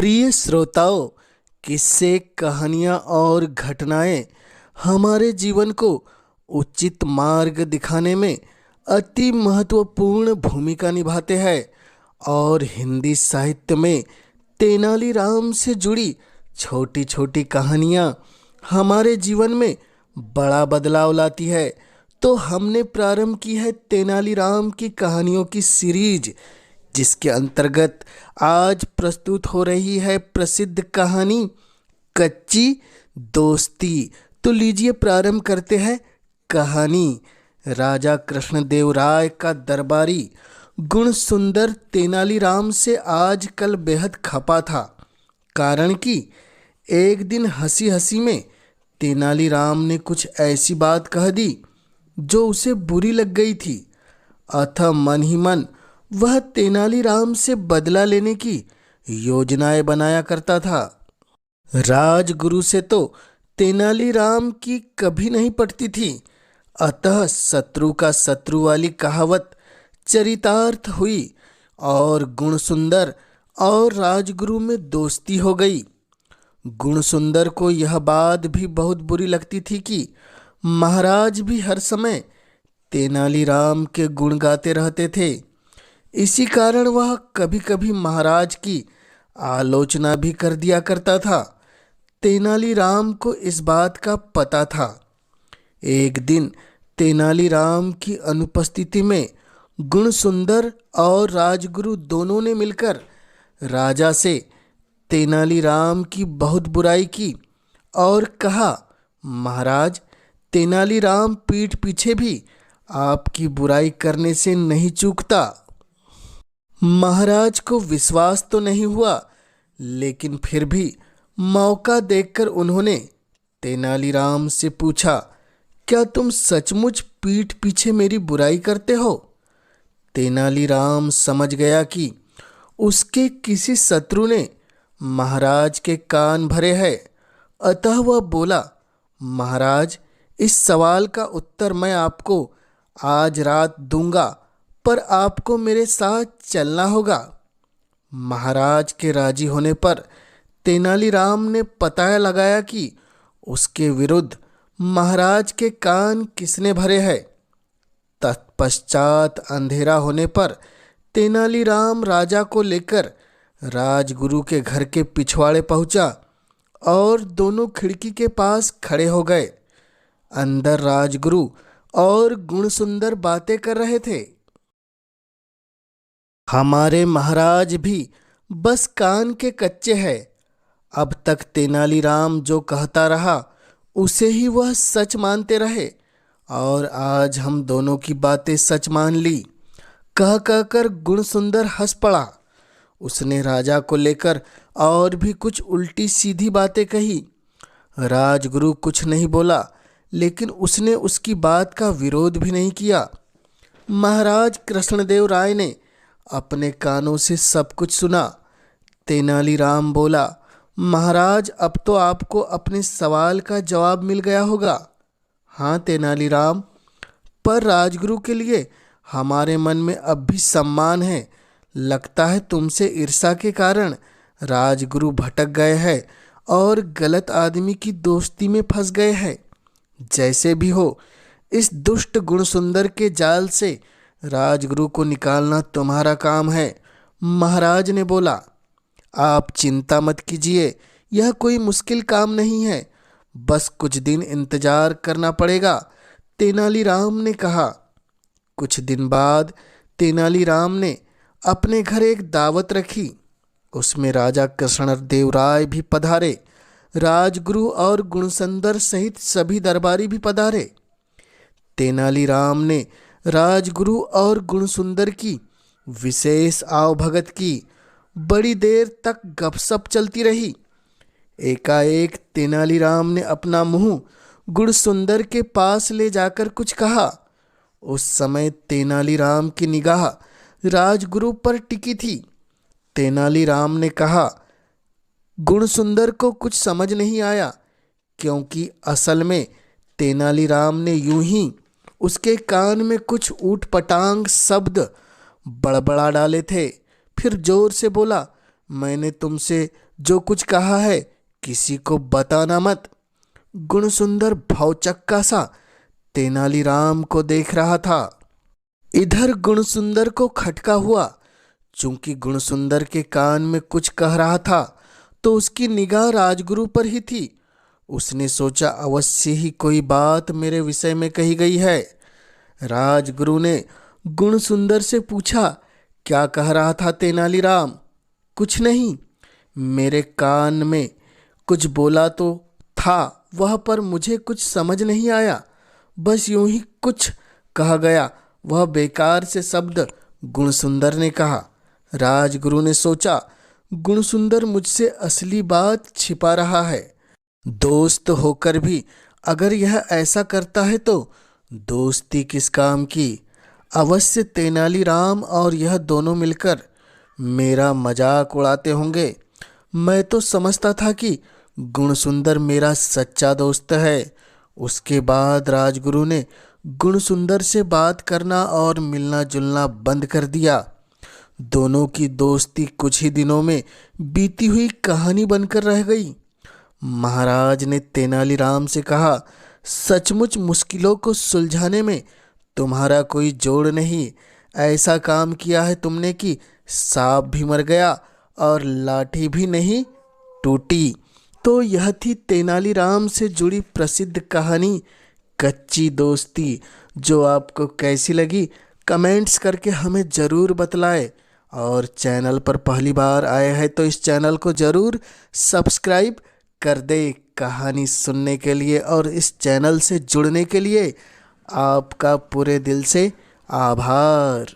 प्रिय श्रोताओं, किस्से, कहानियाँ और घटनाएं हमारे जीवन को उचित मार्ग दिखाने में अति महत्वपूर्ण भूमिका निभाते हैं और हिंदी साहित्य में तेनालीराम से जुड़ी छोटी छोटी कहानियाँ हमारे जीवन में बड़ा बदलाव लाती है। तो हमने प्रारंभ की है तेनालीराम की कहानियों की सीरीज, जिसके अंतर्गत आज प्रस्तुत हो रही है प्रसिद्ध कहानी कच्ची दोस्ती। तो लीजिए प्रारंभ करते हैं कहानी। राजा कृष्णदेव राय का दरबारी गुण सुंदर तेनालीराम से आजकल बेहद खपा था। कारण कि एक दिन हंसी हंसी में तेनालीराम ने कुछ ऐसी बात कह दी जो उसे बुरी लग गई थी। अतः मन ही मन वह तेनालीराम से बदला लेने की योजनाएं बनाया करता था। राजगुरु से तो तेनालीराम की कभी नहीं पटती थी। अतः शत्रु का शत्रु वाली कहावत चरितार्थ हुई और गुण सुंदर और राजगुरु में दोस्ती हो गई। गुण सुंदर को यह बात भी बहुत बुरी लगती थी कि महाराज भी हर समय तेनालीराम के गुण गाते रहते थे। इसी कारण वह कभी कभी महाराज की आलोचना भी कर दिया करता था। तेनालीराम को इस बात का पता था। एक दिन तेनालीराम की अनुपस्थिति में गुण सुंदर और राजगुरु दोनों ने मिलकर राजा से तेनालीराम की बहुत बुराई की और कहा, महाराज, तेनालीराम पीठ पीछे भी आपकी बुराई करने से नहीं चूकता। महाराज को विश्वास तो नहीं हुआ, लेकिन फिर भी मौका देखकर उन्होंने तेनालीराम से पूछा, क्या तुम सचमुच पीठ पीछे मेरी बुराई करते हो? तेनालीराम समझ गया कि उसके किसी शत्रु ने महाराज के कान भरे हैं। अतः वह बोला, महाराज, इस सवाल का उत्तर मैं आपको आज रात दूंगा, पर आपको मेरे साथ चलना होगा। महाराज के राजी होने पर तेनालीराम ने पता लगाया कि उसके विरुद्ध महाराज के कान किसने भरे हैं। तत्पश्चात अंधेरा होने पर तेनालीराम राजा को लेकर राजगुरु के घर के पिछवाड़े पहुंचा और दोनों खिड़की के पास खड़े हो गए। अंदर राजगुरु और गुण सुंदर बातें कर रहे थे। हमारे महाराज भी बस कान के कच्चे हैं। अब तक तेनालीराम जो कहता रहा उसे ही वह सच मानते रहे और आज हम दोनों की बातें सच मान ली। कह कहकर गुण सुंदर हंस पड़ा। उसने राजा को लेकर और भी कुछ उल्टी सीधी बातें कही। राजगुरु कुछ नहीं बोला, लेकिन उसने उसकी बात का विरोध भी नहीं किया। महाराज कृष्णदेव राय ने अपने कानों से सब कुछ सुना। तेनालीराम बोला, महाराज, अब तो आपको अपने सवाल का जवाब मिल गया होगा। हाँ तेनालीराम, पर राजगुरु के लिए हमारे मन में अब भी सम्मान है। लगता है तुमसे ईर्ष्या के कारण राजगुरु भटक गए हैं और गलत आदमी की दोस्ती में फंस गए हैं। जैसे भी हो, इस दुष्ट गुण सुंदर के जाल से राजगुरु को निकालना तुम्हारा काम है। महाराज ने बोला, आप चिंता मत कीजिए, यह कोई मुश्किल काम नहीं है, बस कुछ दिन इंतजार करना पड़ेगा। तेनालीराम ने कहा। कुछ दिन बाद तेनालीराम ने अपने घर एक दावत रखी। उसमें राजा कृष्णदेव राय भी पधारे। राजगुरु और गुणसुंदर सहित सभी दरबारी भी पधारे। तेनालीराम ने राजगुरु और गुणसुंदर की विशेष आवभगत की। बड़ी देर तक गपशप चलती रही। एकाएक तेनालीराम ने अपना मुंह गुणसुंदर के पास ले जाकर कुछ कहा। उस समय तेनालीराम की निगाह राजगुरु पर टिकी थी। तेनालीराम ने कहा, गुणसुंदर को कुछ समझ नहीं आया, क्योंकि असल में तेनालीराम ने यूं ही उसके कान में कुछ ऊटपटांग शब्द बड़बड़ा डाले थे। फिर जोर से बोला, मैंने तुमसे जो कुछ कहा है किसी को बताना मत। गुणसुंदर भौचक्का सा तेनालीराम को देख रहा था। इधर गुणसुंदर को खटका हुआ। चूंकि गुणसुंदर के कान में कुछ कह रहा था तो उसकी निगाह राजगुरु पर ही थी। उसने सोचा अवश्य ही कोई बात मेरे विषय में कही गई है। राजगुरु ने गुणसुंदर से पूछा, क्या कह रहा था तेनालीराम? कुछ नहीं, मेरे कान में कुछ बोला तो था वह, पर मुझे कुछ समझ नहीं आया। बस यूं ही कुछ कहा गया, वह बेकार से शब्द, गुणसुंदर ने कहा। राजगुरु ने सोचा गुणसुंदर मुझसे असली बात छिपा रहा है। दोस्त होकर भी अगर यह ऐसा करता है तो दोस्ती किस काम की। अवश्य तेनालीराम और यह दोनों मिलकर मेरा मजाक उड़ाते होंगे। मैं तो समझता था कि गुणसुंदर मेरा सच्चा दोस्त है। उसके बाद राजगुरु ने गुणसुंदर से बात करना और मिलना जुलना बंद कर दिया। दोनों की दोस्ती कुछ ही दिनों में बीती हुई कहानी बनकर रह गई। महाराज ने तेनालीराम से कहा, सचमुच मुश्किलों को सुलझाने में तुम्हारा कोई जोड़ नहीं। ऐसा काम किया है तुमने कि सांप भी मर गया और लाठी भी नहीं टूटी। तो यह थी तेनालीराम से जुड़ी प्रसिद्ध कहानी कच्ची दोस्ती। जो आपको कैसी लगी कमेंट्स करके हमें ज़रूर बतलाएं। और चैनल पर पहली बार आए हैं तो इस चैनल को ज़रूर सब्सक्राइब कर दे कहानी सुनने के लिए। और इस चैनल से जुड़ने के लिए आपका पूरे दिल से आभार।